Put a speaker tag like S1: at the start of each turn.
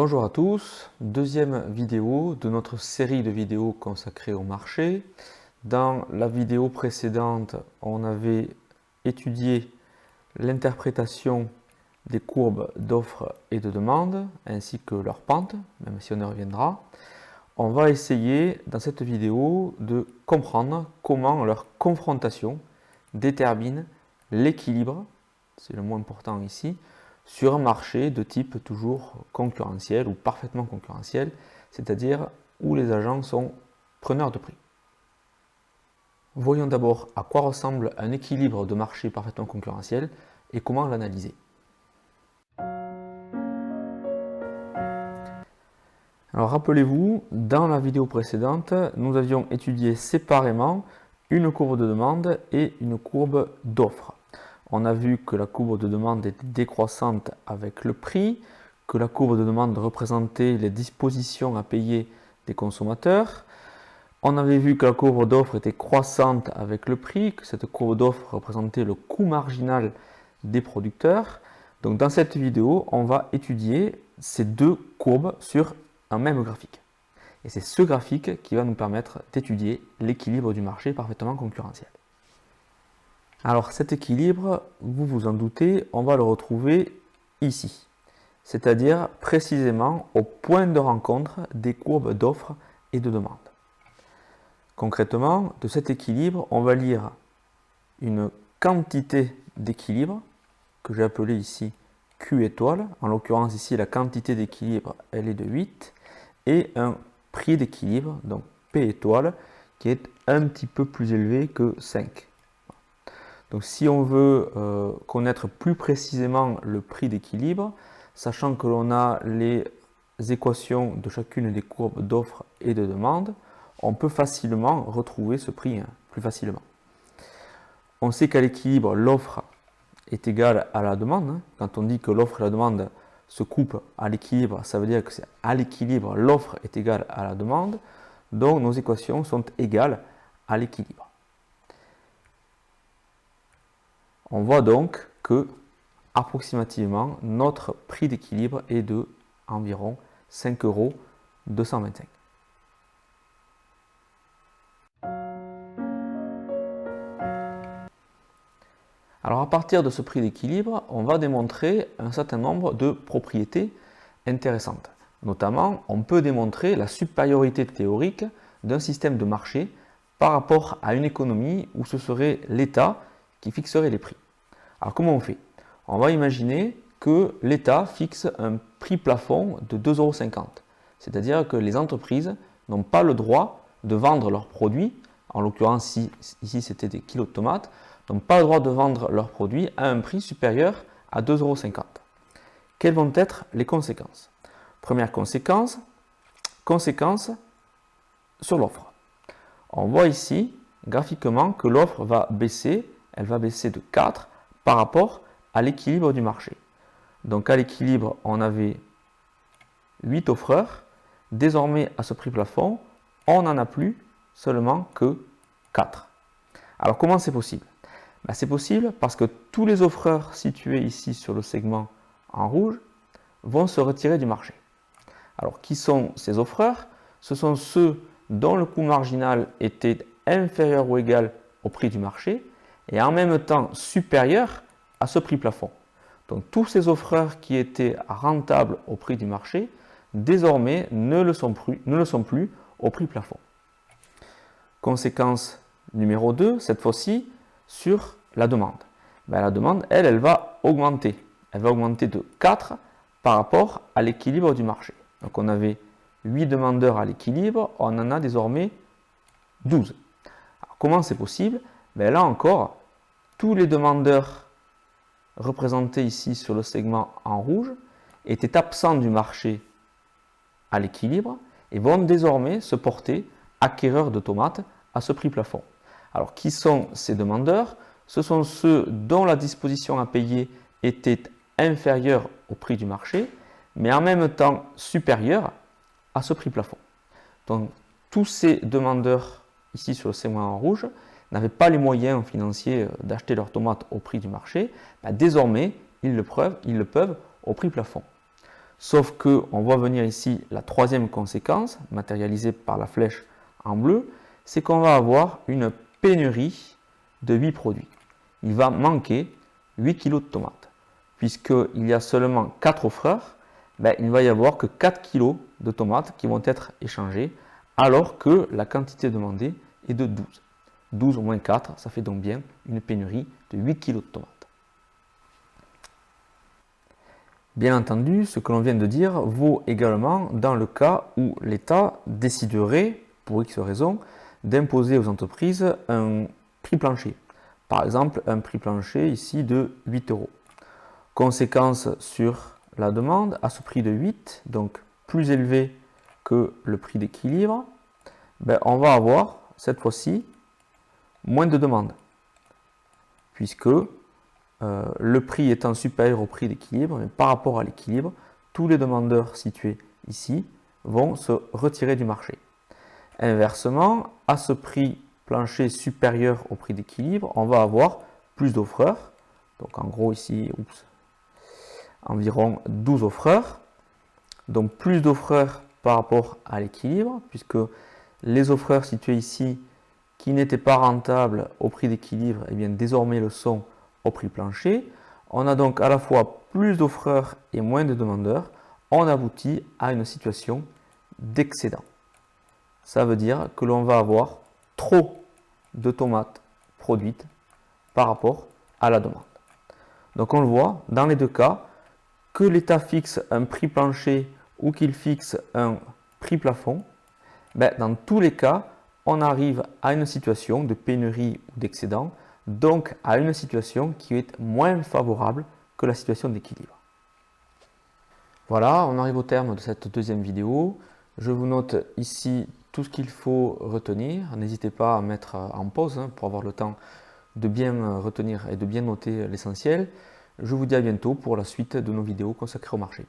S1: Bonjour à tous, deuxième vidéo de notre série de vidéos consacrées au marché. Dans la vidéo précédente, on avait étudié l'interprétation des courbes d'offres et de demande ainsi que leur pente, même si on y reviendra. On va essayer dans cette vidéo de comprendre comment leur confrontation détermine l'équilibre, c'est le mot important ici, sur un marché de type toujours concurrentiel ou parfaitement concurrentiel, c'est-à-dire où les agents sont preneurs de prix. Voyons d'abord à quoi ressemble un équilibre de marché parfaitement concurrentiel et comment l'analyser. Alors rappelez-vous, dans la vidéo précédente, nous avions étudié séparément une courbe de demande et une courbe d'offre. On a vu que la courbe de demande était décroissante avec le prix, que la courbe de demande représentait les dispositions à payer des consommateurs. On avait vu que la courbe d'offre était croissante avec le prix, que cette courbe d'offre représentait le coût marginal des producteurs. Donc dans cette vidéo, on va étudier ces deux courbes sur un même graphique. Et c'est ce graphique qui va nous permettre d'étudier l'équilibre du marché parfaitement concurrentiel. Alors cet équilibre, vous vous en doutez, on va le retrouver ici, c'est-à-dire précisément au point de rencontre des courbes d'offres et de demande. Concrètement, de cet équilibre, on va lire une quantité d'équilibre que j'ai appelée ici Q étoile. En l'occurrence ici, la quantité d'équilibre, elle est de 8, et un prix d'équilibre, donc P étoile, qui est un petit peu plus élevé que 5. Donc si on veut connaître plus précisément le prix d'équilibre, sachant que l'on a les équations de chacune des courbes d'offres et de demande, on peut facilement retrouver ce prix plus facilement. On sait qu'à l'équilibre, l'offre est égale à la demande. Quand on dit que l'offre et la demande se coupent à l'équilibre, ça veut dire que à l'équilibre, l'offre est égale à la demande. Donc nos équations sont égales à l'équilibre. On voit donc que, approximativement, notre prix d'équilibre est de environ 5,225 €. Alors à partir de ce prix d'équilibre, on va démontrer un certain nombre de propriétés intéressantes. Notamment, on peut démontrer la supériorité théorique d'un système de marché par rapport à une économie où ce serait l'État qui fixerait les prix. Alors comment on fait? On va imaginer que l'État fixe un prix plafond de 2,50 €. C'est-à-dire que les entreprises n'ont pas le droit de vendre leurs produits, en l'occurrence ici c'était des kilos de tomates, n'ont pas le droit de vendre leurs produits à un prix supérieur à 2,50 €. Quelles vont être les conséquences? Première conséquence sur l'offre. On voit ici graphiquement que l'offre va baisser, elle va baisser de 4 par rapport à l'équilibre du marché. Donc à l'équilibre, on avait 8 offreurs. Désormais, à ce prix plafond, on n'en a plus seulement que 4. Alors comment c'est possible? C'est possible parce que tous les offreurs situés ici sur le segment en rouge vont se retirer du marché. Alors qui sont ces offreurs? Ce sont ceux dont le coût marginal était inférieur ou égal au prix du marché et en même temps supérieur à ce prix plafond. Donc tous ces offreurs qui étaient rentables au prix du marché, désormais ne le sont plus au prix plafond. Conséquence numéro 2, cette fois-ci, sur la demande. La demande, elle va augmenter. Elle va augmenter de 4 par rapport à l'équilibre du marché. Donc on avait 8 demandeurs à l'équilibre, on en a désormais 12. Alors, comment c'est possible? Là encore, tous les demandeurs représentés ici sur le segment en rouge étaient absents du marché à l'équilibre et vont désormais se porter acquéreurs de tomates à ce prix plafond. Alors qui sont ces demandeurs? Ce sont ceux dont la disposition à payer était inférieure au prix du marché, mais en même temps supérieure à ce prix plafond. Donc tous ces demandeurs ici sur le segment en rouge n'avaient pas les moyens financiers d'acheter leurs tomates au prix du marché. Désormais, ils le peuvent au prix plafond. Sauf qu'on voit venir ici la troisième conséquence, matérialisée par la flèche en bleu, c'est qu'on va avoir une pénurie de 8 produits. Il va manquer 8 kg de tomates. Puisqu'il y a seulement 4 offreurs, il ne va y avoir que 4 kg de tomates qui vont être échangés, alors que la quantité demandée est de 12. 12 moins 4, ça fait donc bien une pénurie de 8 kg de tomates. Bien entendu, ce que l'on vient de dire vaut également dans le cas où l'État déciderait, pour X raison, d'imposer aux entreprises un prix plancher. Par exemple, un prix plancher ici de 8 euros. Conséquence sur la demande, à ce prix de 8, donc plus élevé que le prix d'équilibre, on va avoir cette fois-ci moins de demandes, puisque le prix étant supérieur au prix d'équilibre, mais par rapport à l'équilibre, tous les demandeurs situés ici vont se retirer du marché. Inversement, à ce prix plancher supérieur au prix d'équilibre, on va avoir plus d'offreurs, donc en gros ici, environ 12 offreurs, donc plus d'offreurs par rapport à l'équilibre, puisque les offreurs situés ici qui n'étaient pas rentables au prix d'équilibre, eh bien désormais le sont au prix plancher. On a donc à la fois plus d'offreurs et moins de demandeurs. On aboutit à une situation d'excédent. Ça veut dire que l'on va avoir trop de tomates produites par rapport à la demande. Donc on le voit, dans les deux cas, que l'État fixe un prix plancher ou qu'il fixe un prix plafond, dans tous les cas, on arrive à une situation de pénurie ou d'excédent, donc à une situation qui est moins favorable que la situation d'équilibre. Voilà, on arrive au terme de cette deuxième vidéo. Je vous note ici tout ce qu'il faut retenir. N'hésitez pas à mettre en pause pour avoir le temps de bien retenir et de bien noter l'essentiel. Je vous dis à bientôt pour la suite de nos vidéos consacrées au marché.